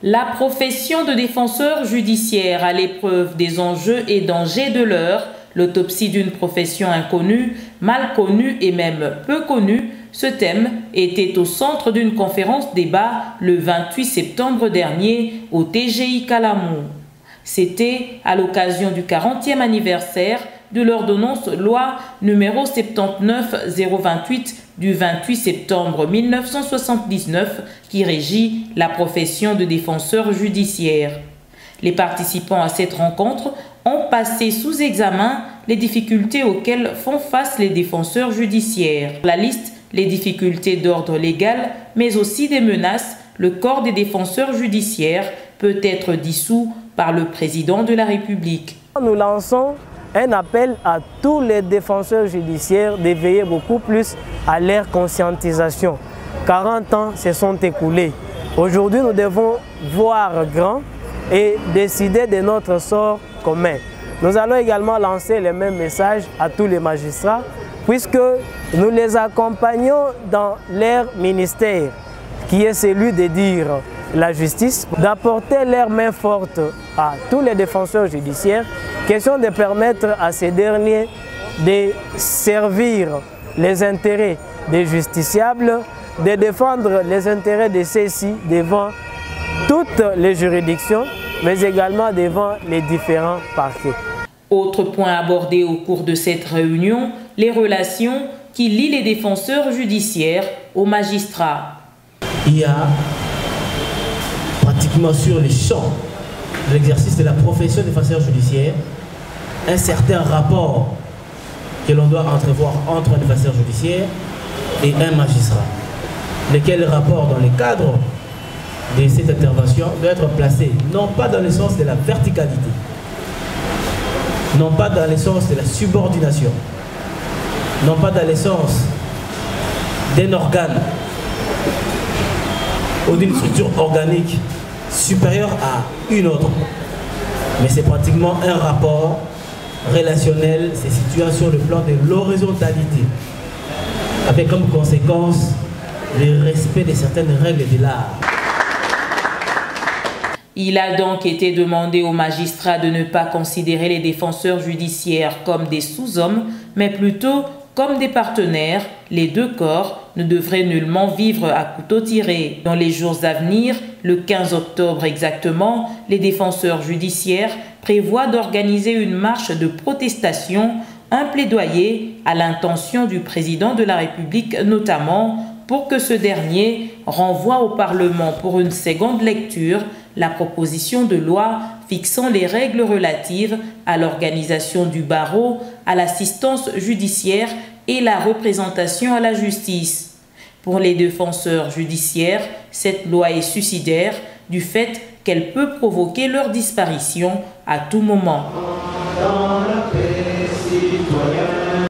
La profession de défenseur judiciaire à l'épreuve des enjeux et dangers de l'heure, l'autopsie d'une profession inconnue, mal connue et même peu connue, ce thème était au centre d'une conférence débat le 28 septembre dernier au TGI Calamou. C'était à l'occasion du 40e anniversaire de l'ordonnance loi numéro 79-028 du 28 septembre 1979 qui régit la profession de défenseur judiciaire. Les participants à cette rencontre ont passé sous examen les difficultés auxquelles font face les défenseurs judiciaires. La liste, les difficultés d'ordre légal, mais aussi des menaces, le corps des défenseurs judiciaires peut être dissous par le président de la République. Nous lançons un appel à tous les défenseurs judiciaires de veiller beaucoup plus à leur conscientisation. 40 ans se sont écoulés. Aujourd'hui, nous devons voir grand et décider de notre sort commun. Nous allons également lancer le même message à tous les magistrats, puisque nous les accompagnons dans leur ministère, qui est celui de dire la justice, d'apporter leur main forte à tous les défenseurs judiciaires, question de permettre à ces derniers de servir les intérêts des justiciables, de défendre les intérêts de ceux-ci devant toutes les juridictions, mais également devant les différents parquets. Autre point abordé au cours de cette réunion, les relations qui lient les défenseurs judiciaires aux magistrats. Il y a pratiquement sur les champs de l'exercice de la profession de défenseur judiciaire un certain rapport que l'on doit entrevoir entre un défenseur judiciaire et un magistrat, lequel rapport dans le cadre de cette intervention doit être placé non pas dans le sens de la verticalité, non pas dans le sens de la subordination, non pas dans le sens d'un organe ou d'une structure organique supérieure à une autre, mais c'est pratiquement un rapport relationnel, c'est situé sur le plan de l'horizontalité, avec comme conséquence le respect de certaines règles de l'art. Il a donc été demandé aux magistrats de ne pas considérer les défenseurs judiciaires comme des sous-hommes, mais plutôt comme des partenaires. Les deux corps ne devraient nullement vivre à couteau tiré. Dans les jours à venir, le 15 octobre exactement, les défenseurs judiciaires prévoient d'organiser une marche de protestation, un plaidoyer à l'intention du président de la République notamment, pour que ce dernier renvoie au Parlement pour une seconde lecture la proposition de loi fixant les règles relatives à l'organisation du barreau, à l'assistance judiciaire et la représentation à la justice. Pour les défenseurs judiciaires, cette loi est suicidaire du fait qu'elle peut provoquer leur disparition à tout moment. Dans la paix citoyenne.